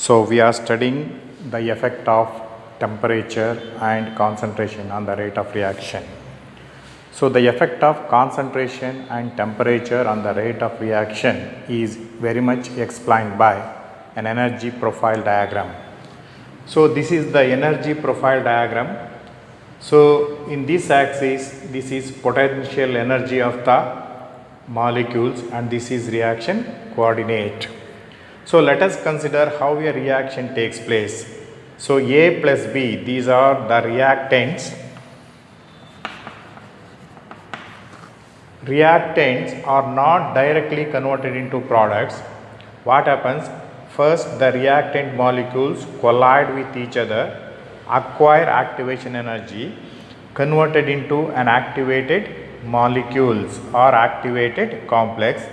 So we are studying the effect of temperature and concentration on the rate of reaction. So the effect of concentration and temperature on the rate of reaction is very much explained by an energy profile diagram. So this is the energy profile diagram. So in this axis, this is potential energy of the molecules and this is reaction coordinate. So let us consider how a reaction takes place. So A plus B, these are the reactants. Reactants are not directly converted into products. What happens? First, the reactant molecules collide with each other, acquire activation energy, converted into an activated molecules or activated complex.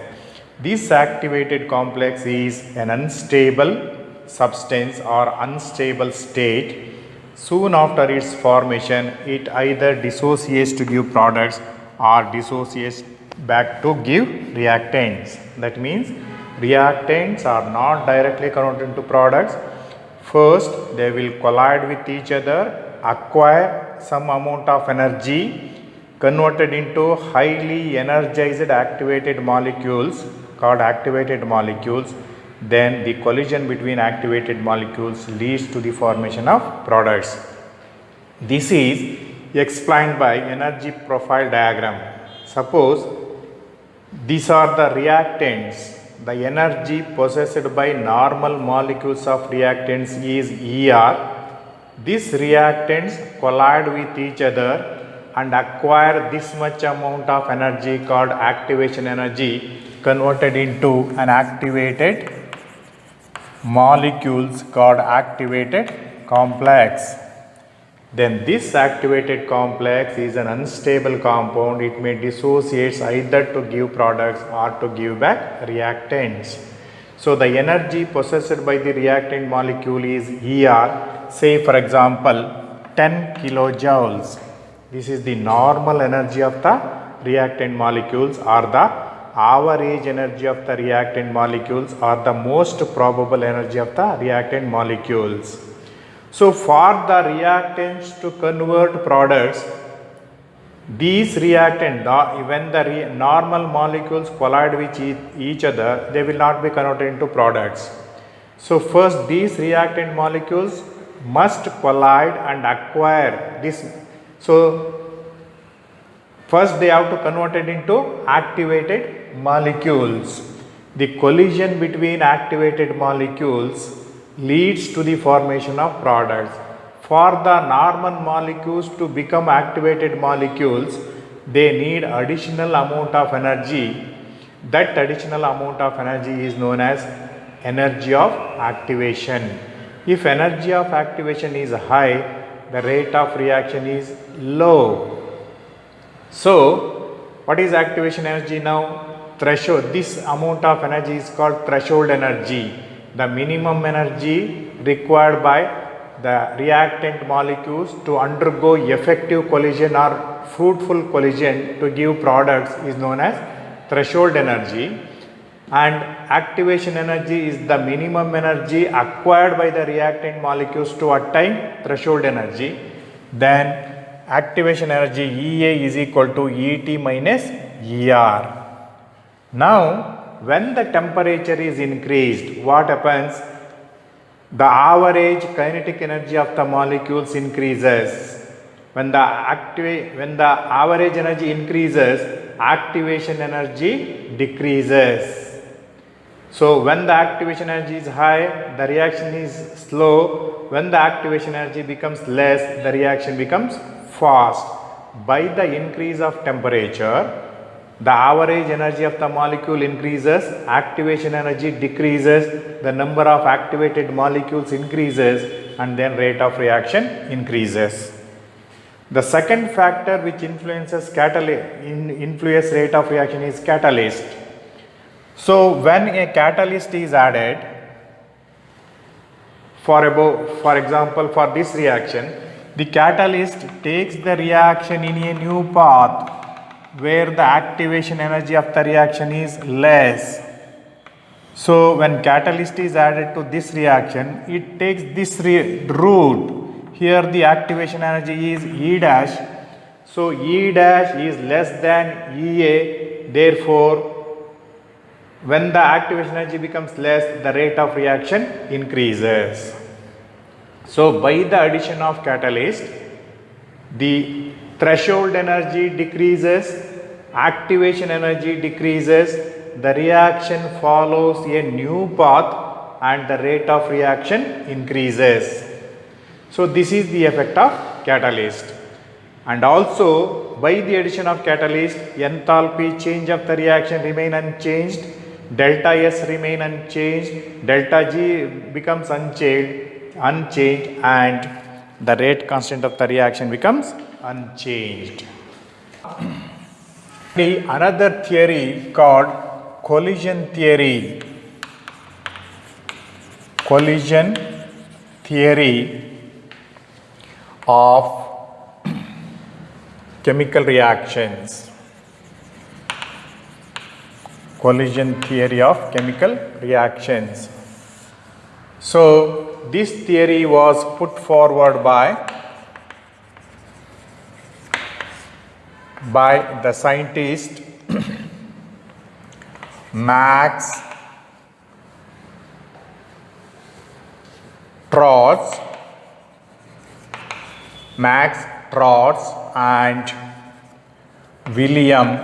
This activated complex is an unstable substance or unstable state. Soon after its formation, it either dissociates to give products or dissociates back to give reactants. That means reactants are not directly converted into products. First, they will collide with each other, acquire some amount of energy, converted into highly energized activated molecules called activated molecules. Then the collision between activated molecules leads to the formation of products. This is explained by energy profile diagram. Suppose these are the reactants. The energy possessed by normal molecules of reactants is ER. These reactants collide with each other and acquire this much amount of energy called activation energy, converted into an activated molecules called activated complex. Then this activated complex is an unstable compound. It may dissociate either to give products or to give back reactants. So the energy possessed by the reactant molecule is ER, say for example 10 kilojoules. This is the normal energy of the reactant molecules or the average energy of the reactant molecules or the most probable energy of the reactant molecules. So for the reactants to convert products, these reactants, when the normal molecules collide with each other, they will not be converted into products. So first these reactant molecules must collide and acquire this. So first they have to convert it into activated molecules. The collision between activated molecules leads to the formation of products. For the normal molecules to become activated molecules, they need additional amount of energy. That additional amount of energy is known as energy of activation. If energy of activation is high, the rate of reaction is low. So, what is activation energy now? Threshold. This amount of energy is called threshold energy. The minimum energy required by the reactant molecules to undergo effective collision or fruitful collision to give products is known as threshold energy, and activation energy is the minimum energy acquired by the reactant molecules to attain threshold energy. Then activation energy EA is equal to ET minus ER. Now when the temperature is increased, what happens? The average kinetic energy of the molecules increases. When the average energy increases, activation energy decreases. So when the activation energy is high, the reaction is slow. When the activation energy becomes less, the reaction becomes fast. By the increase of temperature, the average energy of the molecule increases, activation energy decreases, the number of activated molecules increases, and then rate of reaction increases. The second factor which influences rate of reaction is catalyst. So when a catalyst is added, for example for this reaction, the catalyst takes the reaction in a new path where the activation energy of the reaction is less. So when catalyst is added to this reaction, it takes this route. Here the activation energy is E dash. So E dash is less than EA. Therefore, when the activation energy becomes less, the rate of reaction increases. So by the addition of catalyst, the threshold energy decreases, activation energy decreases, the reaction follows a new path and the rate of reaction increases. So this is the effect of catalyst. And also by the addition of catalyst, enthalpy change of the reaction remain unchanged, delta S remain unchanged, delta G becomes unchanged and the rate constant of the reaction becomes unchanged. Another theory called collision theory. Collision theory of chemical reactions. Collision theory of chemical reactions. So this theory was put forward by the scientist Max Trotz and William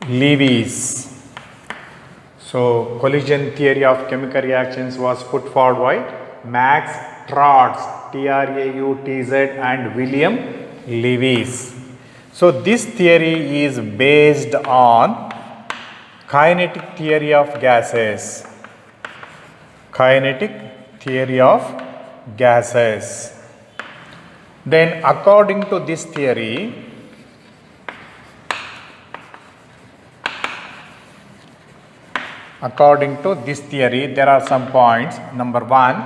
Lewis. So collision theory of chemical reactions was put forward by Max Trotz, T-R-A-U-T-Z, and William Lewis. So this theory is based on kinetic theory of gases. Kinetic theory of gases. Then according to this theory, there are some points. Number one,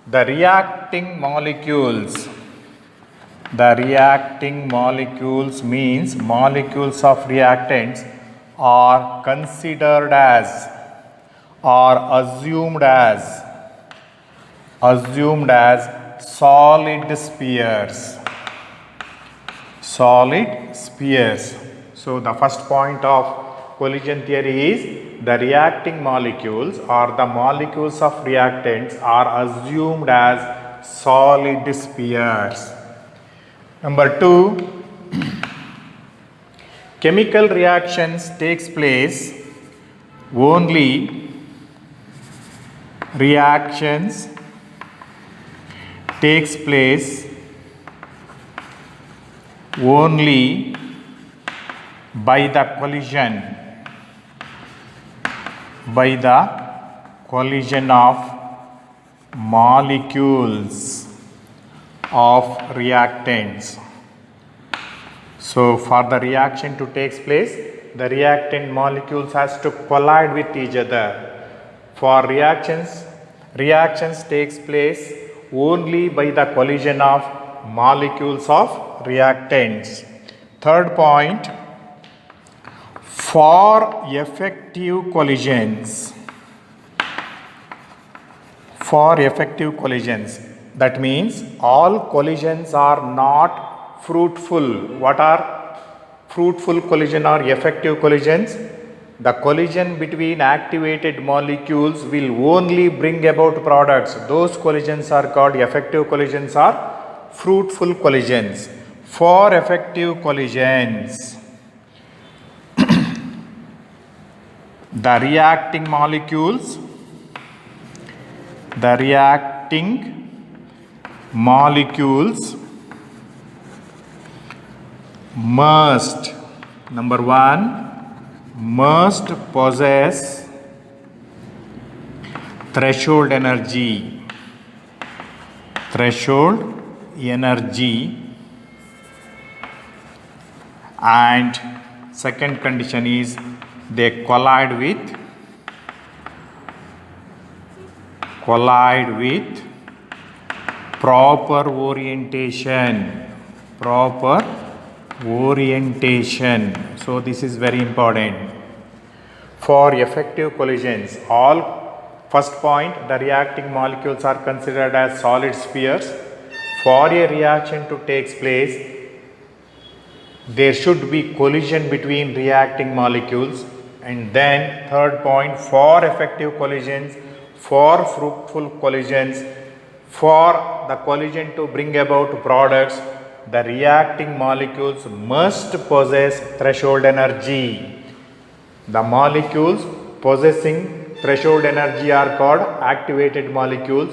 the reacting molecules means molecules of reactants are considered as or assumed as solid spheres. So the first point of collision theory is the reacting molecules or the molecules of reactants are assumed as solid spheres. Number two, chemical reactions takes place only by the collision of molecules of reactants. So for the reaction to take place, the reactant molecules has to collide with each other. For reactions takes place only by the collision of molecules of reactants. Third point, for effective collisions, that means all collisions are not fruitful. What are fruitful collision or effective collisions? The collision between activated molecules will only bring about products. Those collisions are called effective collisions or fruitful collisions. For effective collisions, the reacting molecules must, number one, must possess threshold energy, and second condition is they collide with proper orientation. So this is very important. For effective collisions, first point, the reacting molecules are considered as solid spheres. For a reaction to take place, there should be collision between reacting molecules. And then third point, for effective collisions, for fruitful collisions, for the collision to bring about products, the reacting molecules must possess threshold energy. The molecules possessing threshold energy are called activated molecules.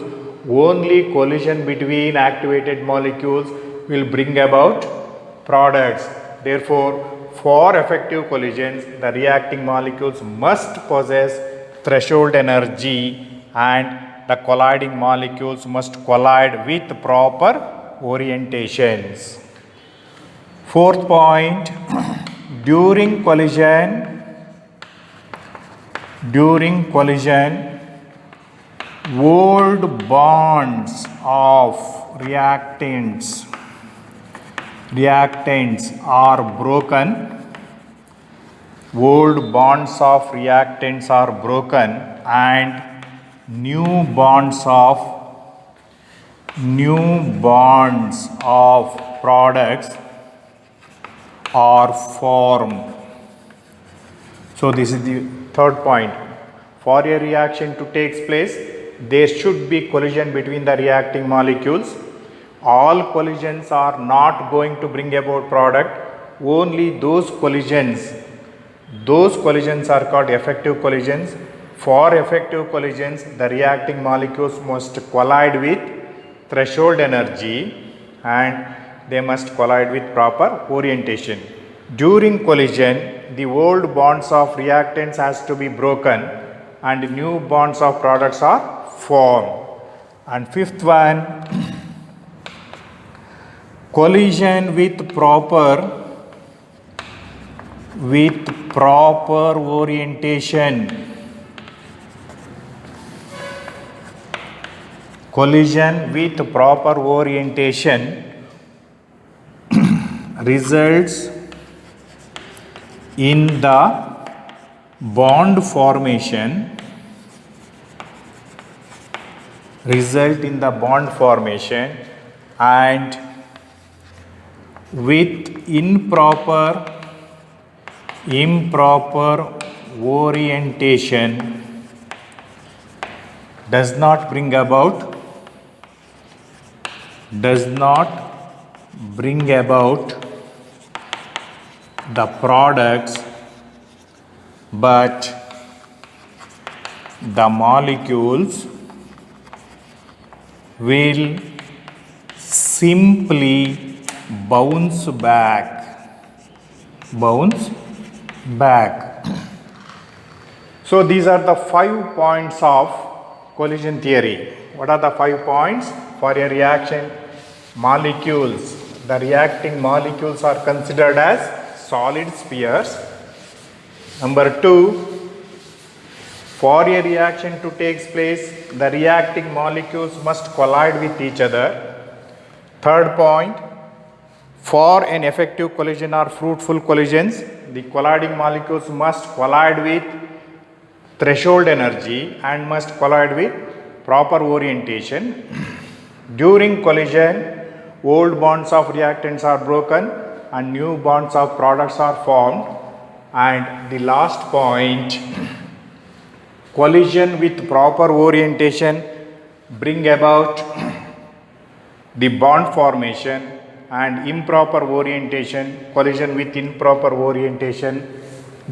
Only collision between activated molecules will bring about products. Therefore, for effective collisions, the reacting molecules must possess threshold energy and the colliding molecules must collide with proper orientations. Fourth point, during collision, old bonds of reactants are broken. Old bonds of reactants are broken and new bonds of products are formed. So this is the third point. For a reaction to take place, there should be collision between the reacting molecules. All collisions are not going to bring about product. Only those collisions are called effective collisions. For effective collisions, the reacting molecules must collide with threshold energy and they must collide with proper orientation. During collision, the old bonds of reactants has to be broken and new bonds of products are formed. And fifth one, collision with proper orientation. Collision with proper orientation results in the bond formation and with improper orientation does not bring about the products, but the molecules will simply bounce back. So these are the 5 points of collision theory. What are the 5 points? For a reaction, molecules, the reacting molecules are considered as solid spheres. Number 2, for a reaction to take place, the reacting molecules must collide with each other. Third point, for an effective collision or fruitful collisions, the colliding molecules must collide with threshold energy and must collide with proper orientation. During collision, old bonds of reactants are broken and new bonds of products are formed. And the last point, collision with proper orientation bring about the bond formation, and improper orientation, collision with improper orientation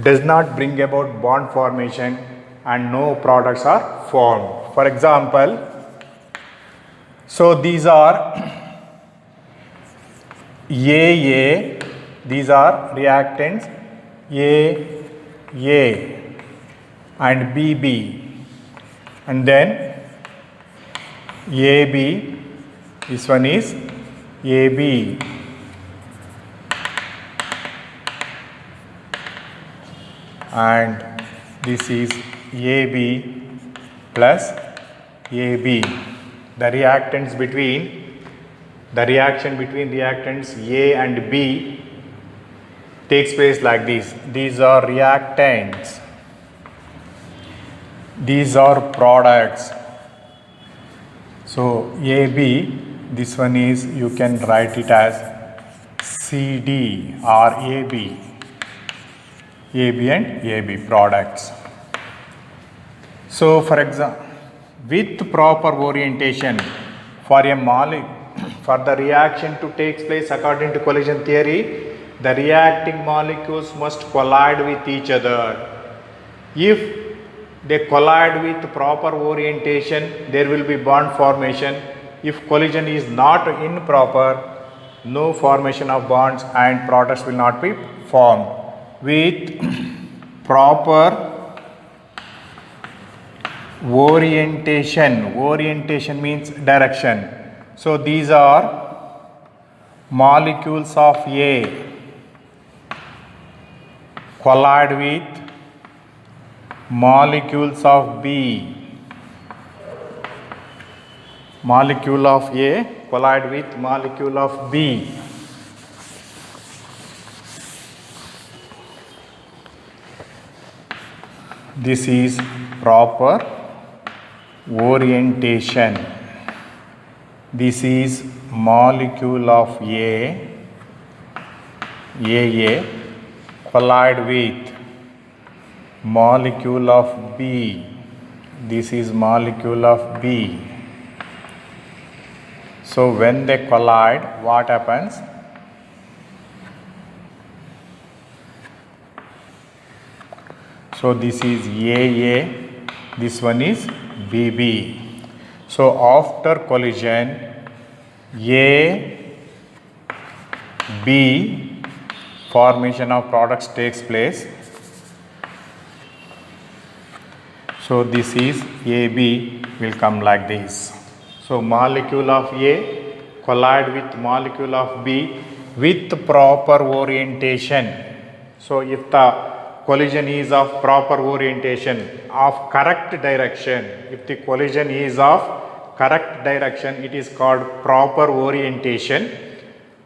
does not bring about bond formation and no products are formed. For example, so these are AA, these are reactants AA and BB, and then AB, this one is AB, and this is AB plus AB. The reaction between reactants A and B takes place like this. These are reactants These are products. So AB, this one is, you can write it as CD or AB. AB and AB products. So for example, with proper orientation for a molecule, for the reaction to take place according to collision theory, the reacting molecules must collide with each other. If they collide with proper orientation, there will be bond formation. If collision is not improper, no formation of bonds and products will not be formed. With proper orientation means direction. So these are molecules of A collide with molecules of B. Molecule of A collide with molecule of B. This is proper orientation. This is molecule of AA collide with molecule of B. This is molecule of B. So when they collide, what happens? So this is AA, this one is BB. So after collision, A, B, formation of products takes place. So this is AB will come like this. So molecule of A collide with molecule of B with proper orientation. So if the collision is of proper orientation, of correct direction, if the collision is of correct direction, it is called proper orientation.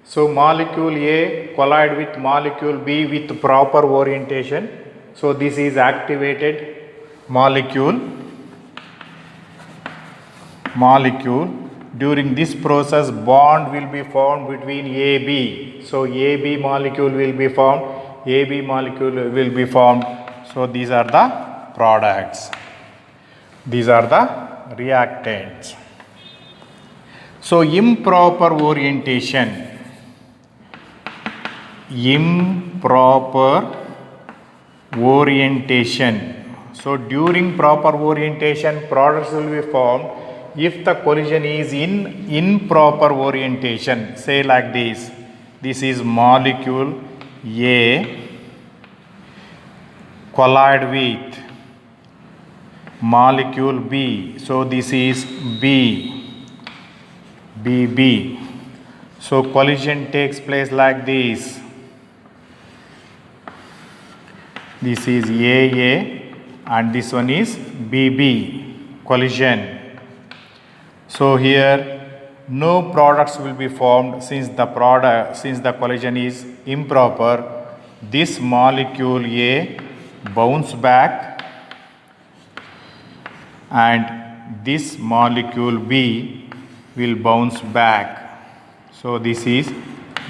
So molecule A collide with molecule B with proper orientation. So this is activated molecule. During this process, bond will be formed between AB. So AB molecule will be formed. AB molecule will be formed. So these are the products. These are the reactants. So improper orientation. So during proper orientation, products will be formed. If the collision is in improper orientation, say like this, this is molecule A collide with molecule B. So this is BB. So collision takes place like this. This is AA and this one is BB, collision. So here no products will be formed since the collision is improper. This molecule A bounce back and this molecule B will bounce back. So this is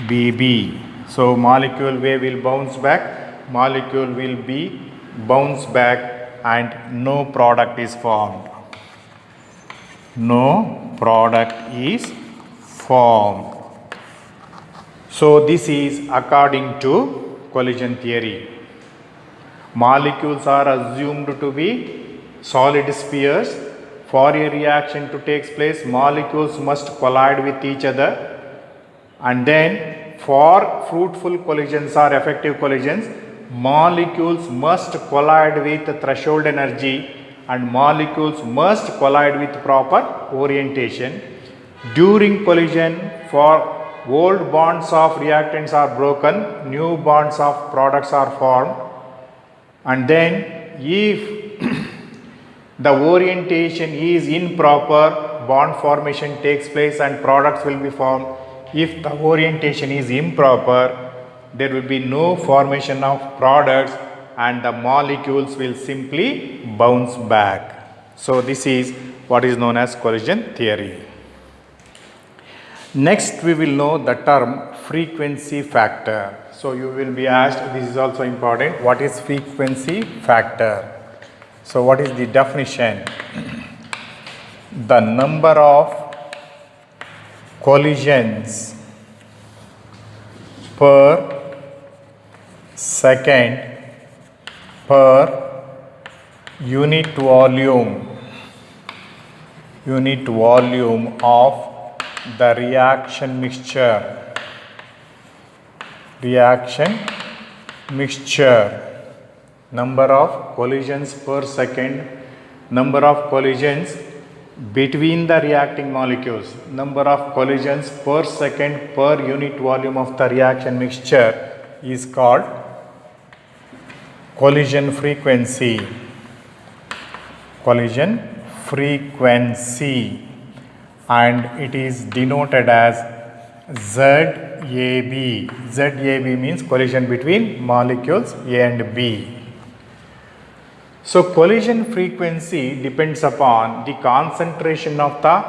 BB. So molecule A will bounce back, molecule will B bounce back and no product is formed. No product is formed. So this is according to collision theory. Molecules are assumed to be solid spheres. For a reaction to take place, molecules must collide with each other, and then for fruitful collisions or effective collisions, molecules must collide with threshold energy and molecules must collide with proper orientation. During collision, for old bonds of reactants are broken, new bonds of products are formed, and then if the orientation is improper, bond formation takes place and products will be formed. If the orientation is improper, there will be no formation of products and the molecules will simply bounce back. So this is what is known as collision theory. Next we will know the term frequency factor. So you will be asked, this is also important, what is frequency factor? So what is the definition? The number of collisions per second per unit volume of the reaction mixture, number of collisions per second, number of collisions between the reacting molecules, number of collisions per second per unit volume of the reaction mixture is called collision frequency. And it is denoted as ZAB. ZAB means collision between molecules A and B. So collision frequency depends upon the concentration of the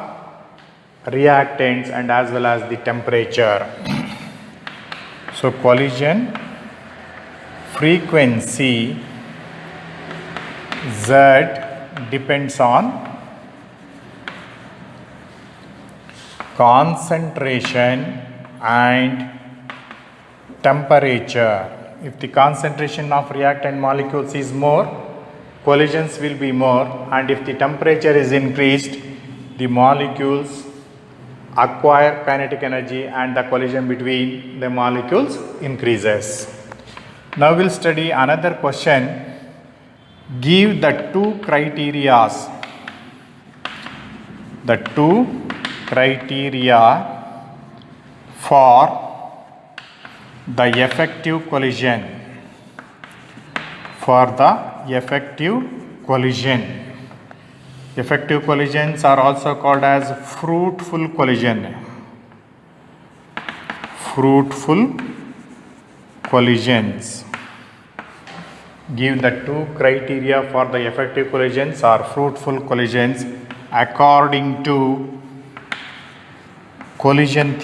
reactants and as well as the temperature. So collision frequency Z depends on concentration and temperature. If the concentration of reactant molecules is more, collisions will be more, and if the temperature is increased, the molecules acquire kinetic energy and the collision between the molecules increases. Now we will study another question. Give the two criteria for the effective collision. Effective collisions are also called as fruitful collisions. Give the two criteria for the effective collisions or fruitful collisions according to collision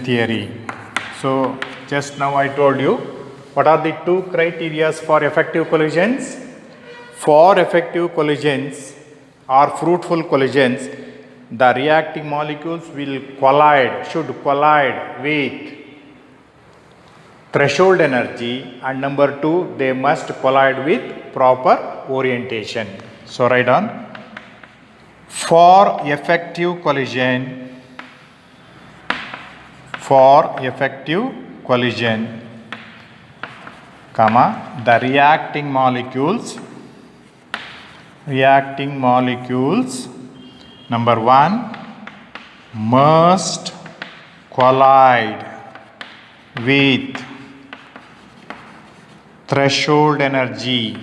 theory. So just now I told you what are the two criteria for effective collisions. For effective collisions or fruitful collisions, the reacting molecules should collide with threshold energy, and number two, they must collide with proper orientation. So write down, for effective collision, the reacting molecules, number one, must collide with threshold energy.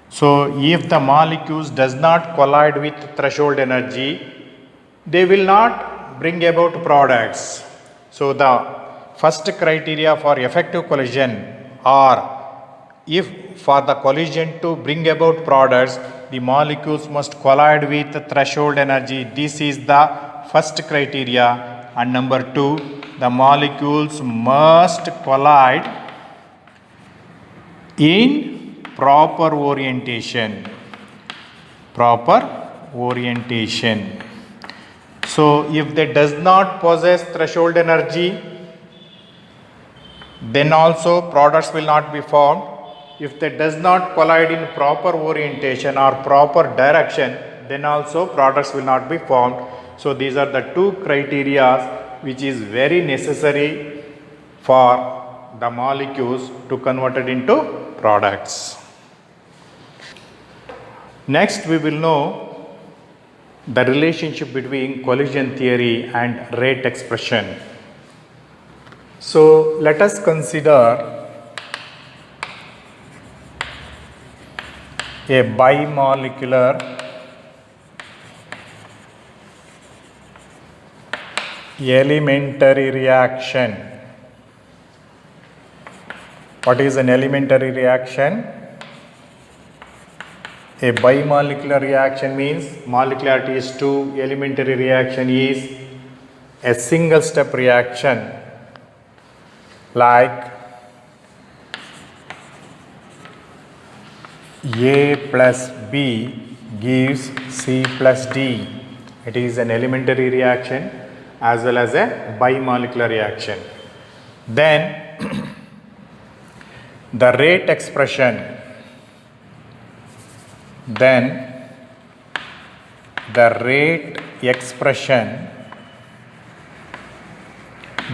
So if the molecules does not collide with threshold energy, they will not bring about products. So the first criteria for effective collision, or if for the collision to bring about products, the molecules must collide with threshold energy. This is the first criteria. And number two, the molecules must collide in proper orientation. So if they does not possess threshold energy, then also products will not be formed. If they does not collide in proper orientation or proper direction, then also products will not be formed. So these are the two criteria which is very necessary for the molecules to convert it into products. Next we will know the relationship between collision theory and rate expression. So let us consider a bimolecular Elementary reaction. What is an elementary reaction? A bimolecular reaction means molecularity is 2. Elementary reaction is a single step reaction like A plus B gives C plus D. It is an elementary reaction as well as a bimolecular reaction. Then the rate expression. Then the rate expression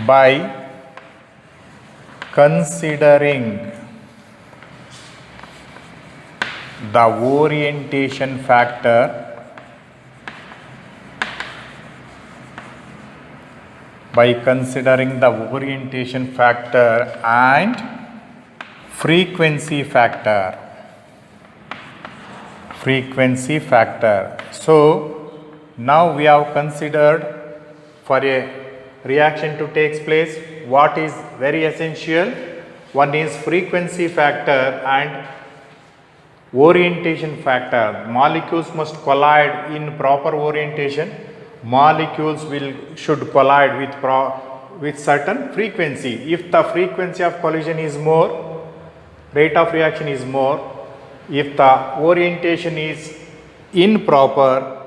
by considering the orientation factor and frequency factor. So now we have considered for a reaction to take place what is very essential. One is frequency factor and orientation factor. Molecules must collide in proper orientation. Molecules should collide with certain frequency. If the frequency of collision is more, rate of reaction is more. If the orientation is improper,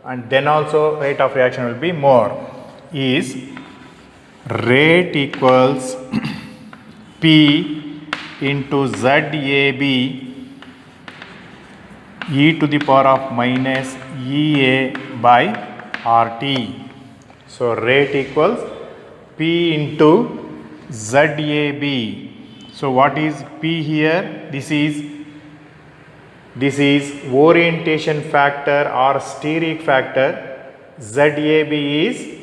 and then also rate of reaction will be more. Is rate equals P into ZAB e to the power of minus EA by RT. So rate equals P into ZAB. So what is P here? This is orientation factor or steric factor. ZAB is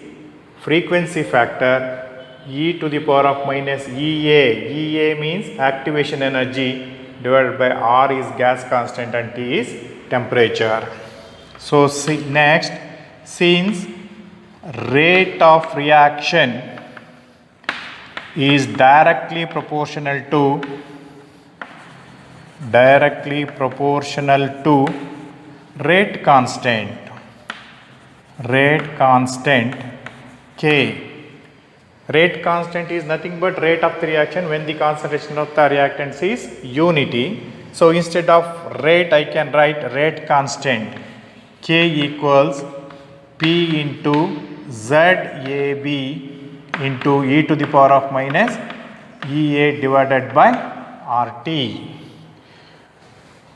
frequency factor. E to the power of minus EA. EA means activation energy divided by R is gas constant and T is temperature. So next, since rate of reaction is directly proportional to rate constant K. Rate constant is nothing but rate of the reaction when the concentration of the reactants is unity. So instead of rate I can write rate constant K equals P into ZAB into e to the power of minus EA divided by RT.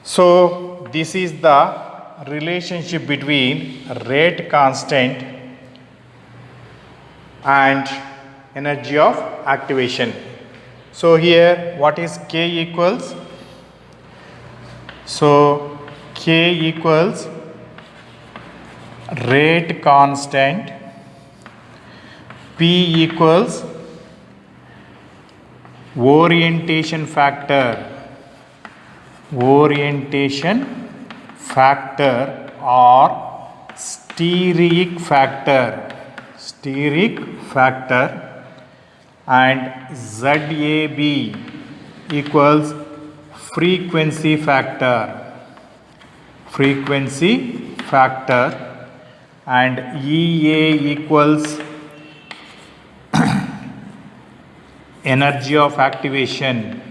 So this is the relationship between rate constant and energy of activation. So here what is K equals? So K equals rate constant, P equals orientation factor or steric factor and ZAB equals frequency factor and EA equals energy of activation.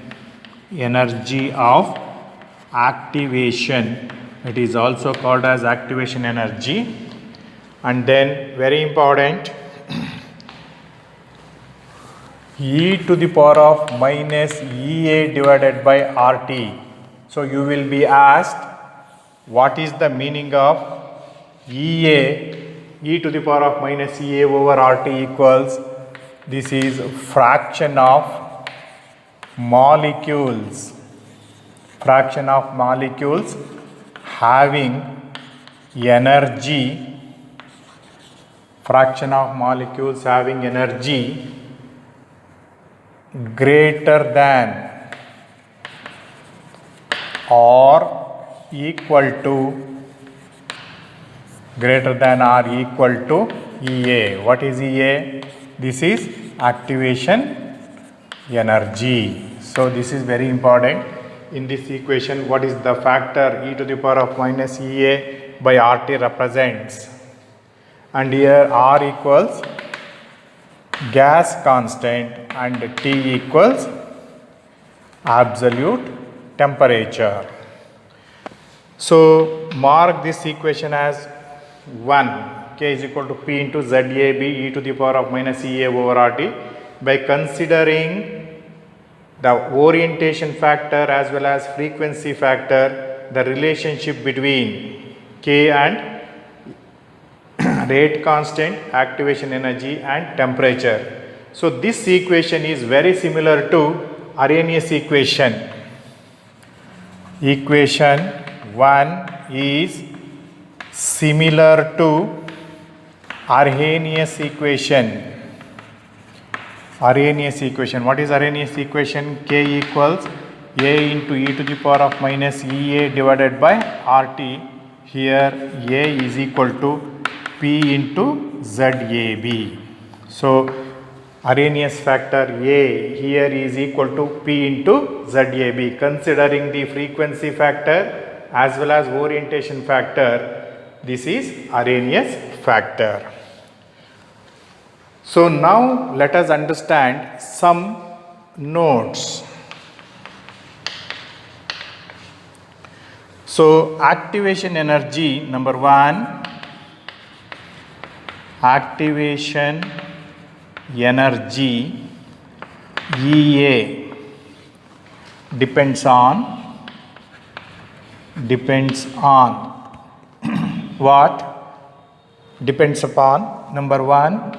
It is also called as activation energy. And then very important, e to the power of minus EA divided by RT. So you will be asked what is the meaning of e to the power of minus EA over RT equals, this is fraction of molecules having energy greater than or equal to EA. What is EA? This is activation energy. So this is very important. In this equation, what is the factor e to the power of minus EA by RT represents? And here R equals gas constant and T equals absolute temperature. So mark this equation as 1. K is equal to P into ZAB e to the power of minus EA over RT by considering the orientation factor as well as frequency factor, the relationship between K and rate constant, activation energy and temperature. So this equation is very similar to Arrhenius equation. Equation 1 is similar to Arrhenius equation. Arrhenius equation. What is Arrhenius equation? K equals A into e to the power of minus EA divided by RT. Here A is equal to P into ZAB. So Arrhenius factor A here is equal to P into ZAB. Considering the frequency factor as well as orientation factor, this is Arrhenius factor. So now let us understand some notes. So activation energy, number 1, activation energy EA depends on what? Depends upon, number 1,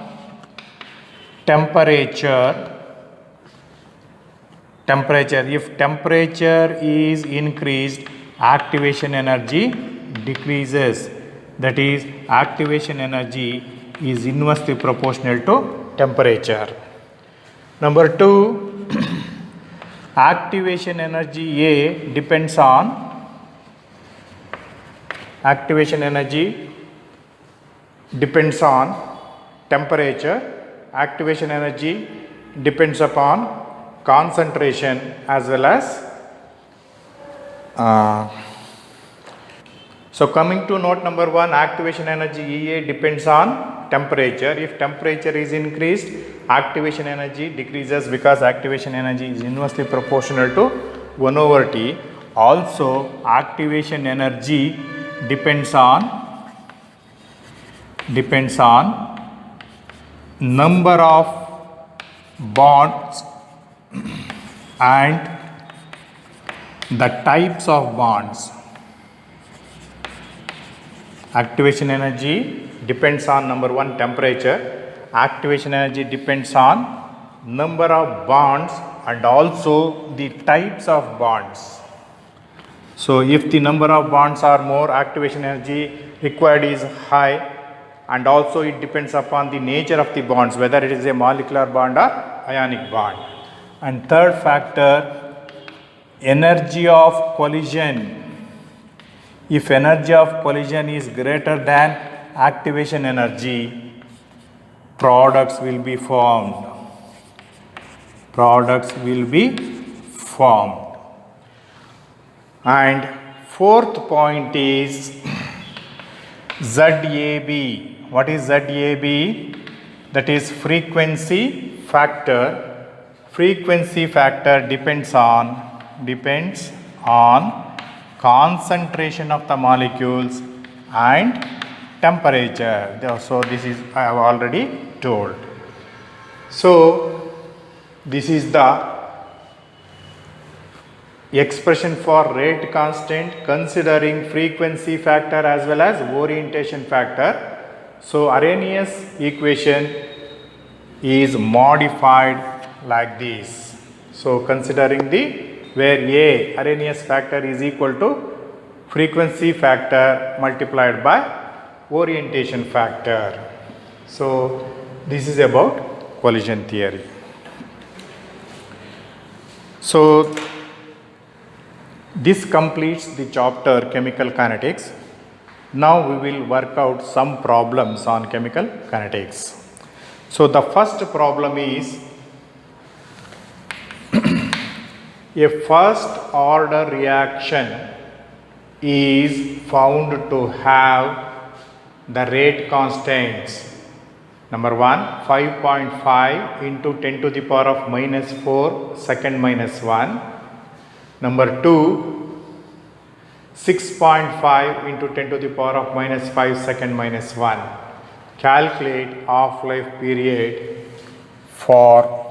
temperature. If temperature is increased, activation energy decreases. That is, activation energy is inversely proportional to temperature. Number 2, activation energy A depends on temperature. Activation energy depends upon concentration as well as so coming to note number 1, activation energy EA depends on temperature. If temperature is increased, activation energy decreases because activation energy is inversely proportional to 1 over T. Also, activation energy depends on number of bonds and the types of bonds. Activation energy depends on number 1, temperature. Activation energy depends on number of bonds and also the types of bonds. So if the number of bonds are more, activation energy required is high, and also it depends upon the nature of the bonds, whether it is a molecular bond or ionic bond. And third factor, energy of collision. If energy of collision is greater than activation energy, products will be formed. And fourth point is ZAB. What is ZAB? That is frequency factor. Frequency factor depends on concentration of the molecules and temperature. So this is, I have already told. So this is the expression for rate constant considering frequency factor as well as orientation factor. So Arrhenius equation is modified like this. So considering where A, Arrhenius factor, is equal to frequency factor multiplied by orientation factor. So this is about collision theory. So this completes the chapter chemical kinetics. Now we will work out some problems on chemical kinetics. So the first problem is a first order reaction is found to have the rate constants. Number 1, 5.5 into 10 to the power of minus 4 second minus 1. Number 2, 6.5 into 10 to the power of minus 5 second minus 1. Calculate half-life period for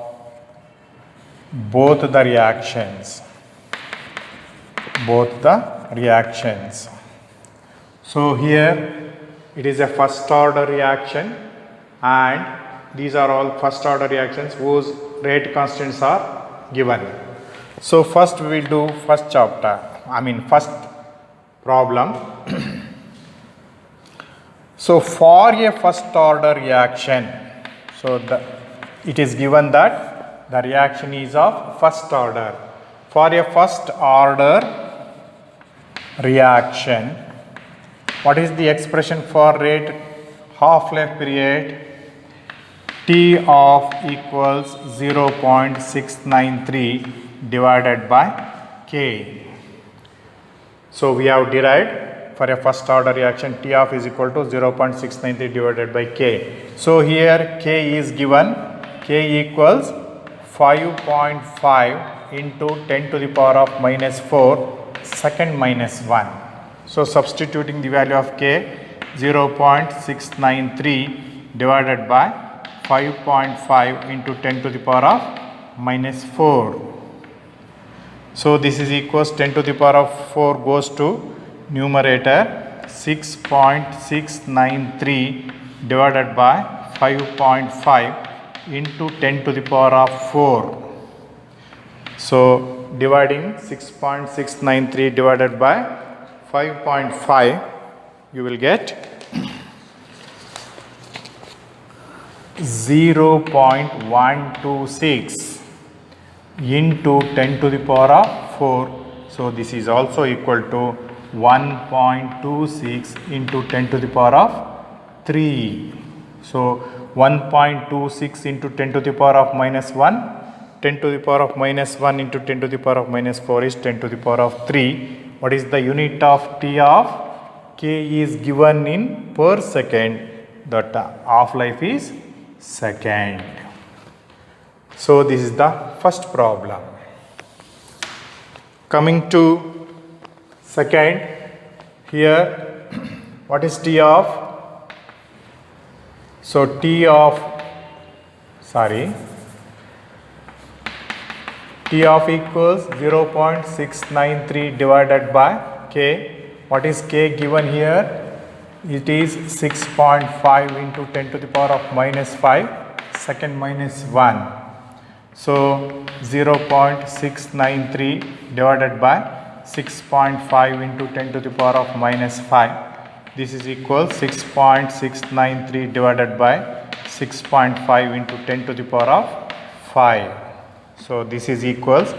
both the reactions. So here it is a first order reaction, and these are all first order reactions whose rate constants are given. So first we will do first problem. So for a first order reaction, it is given that the reaction is of first order. For a first order reaction, what is the expression for rate half-life period? T of equals 0.693 divided by K. So we have derived for a first order reaction T of is equal to 0.693 divided by K. So here K is given. K equals 5.5 into 10 to the power of minus 4 second minus 1. So substituting the value of K, 0.693 divided by 5.5 into 10 to the power of minus 4. So this is equals 10 to the power of 4 goes to numerator, 6.693 divided by 5.5 into 10 to the power of 4. So dividing 6.693 divided by 5.5, you will get 0.126 into 10 to the power of 4. So this is also equal to 1.26 into 10 to the power of 3. So 1.26 into 10 to the power of minus 1. 10 to the power of minus 1 into 10 to the power of minus 4 is 10 to the power of 3. What is the unit of T of? K is given in per second. That half-life is second. So this is the first problem. Coming to second, here what is T of? So T of equals 0.693 divided by K. What is K given here? It is 6.5 into 10 to the power of minus 5 second minus 1. So 0.693 divided by 6.5 into 10 to the power of minus 5. This is equal 6.693 divided by 6.5 into 10 to the power of 5. So this is equals,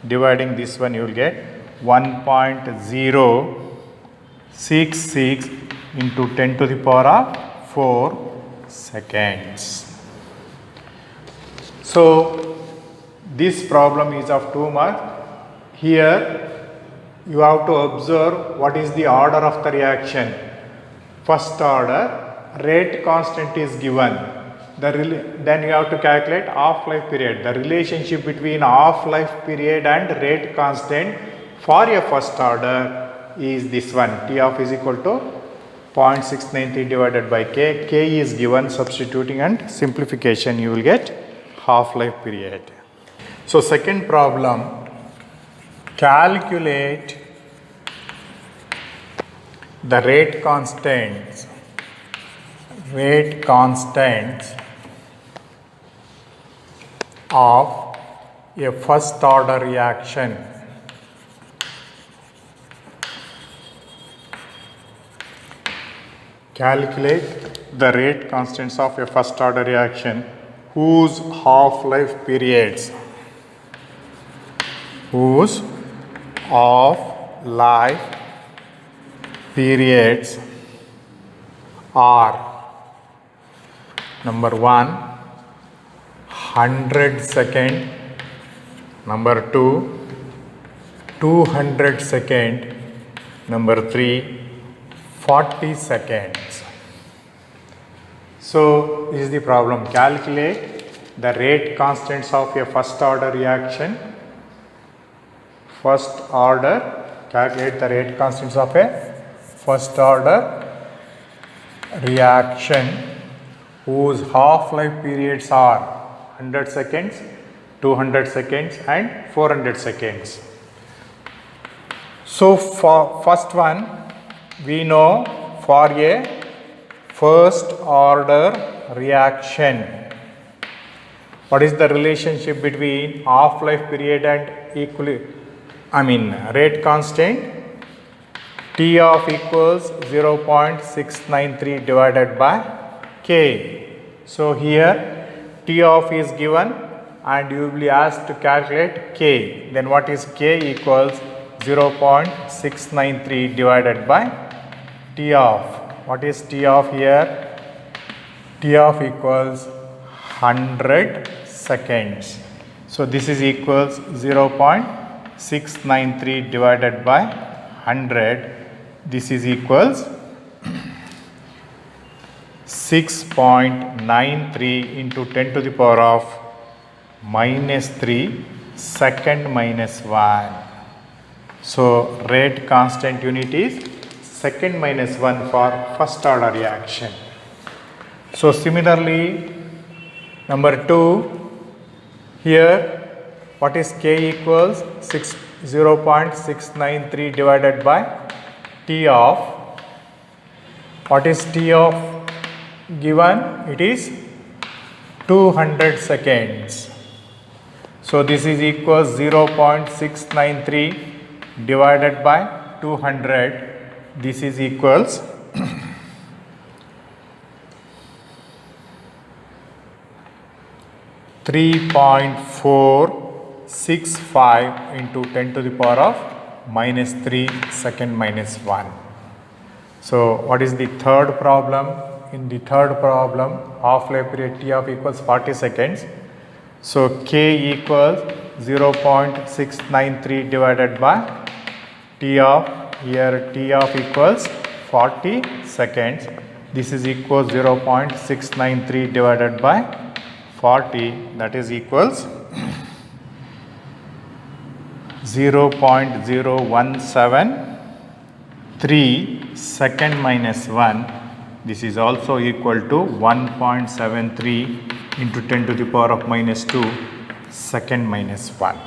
dividing this one you will get 1.066 into 10 to the power of 4 seconds. So this problem is of 2 marks. Here you have to observe what is the order of the reaction. First order, rate constant is given. Then you have to calculate half-life period. The relationship between half-life period and rate constant for a first order is this one. T of is equal to 0.693 divided by K. K is given. Substituting and simplification, you will get half-life period. So second problem, calculate the rate constants of a first order reaction. Calculate the rate constants of a first order reaction whose half-life periods are number 1 100 second, number 2 200 second, number 3 40 seconds. So this is the problem. Calculate the rate constants of a first order reaction. Calculate the rate constants of a first order reaction whose half-life periods are 100 seconds, 200 seconds and 400 seconds. So for first one, we know for a first order reaction, what is the relationship between half-life period and rate constant? T of equals 0.693 divided by K. So here T of is given and you will be asked to calculate K. Then what is K? Equals 0.693 divided by T of. What is T of here? T of equals 100 seconds. So this is equals 0.693 divided by 100. This is equals 6.93 into 10 to the power of minus 3 second minus 1. So rate constant unit is second minus 1 for first order reaction. So similarly, number 2, here what is K equals 0.693 divided by T of. What is T of given? It is 200 seconds. So this is equals 0.693 divided by 200. This is equals 3.465 into 10 to the power of minus 3 second minus 1. So what is the third problem? In the third problem, half-life period T of equals 40 seconds. So K equals 0.693 divided by T of, here T of equals 40 seconds. This is equals 0.693 divided by 40, that is equals 0.0173 second minus 1. This is also equal to 1.73 into 10 to the power of minus 2 second minus 1.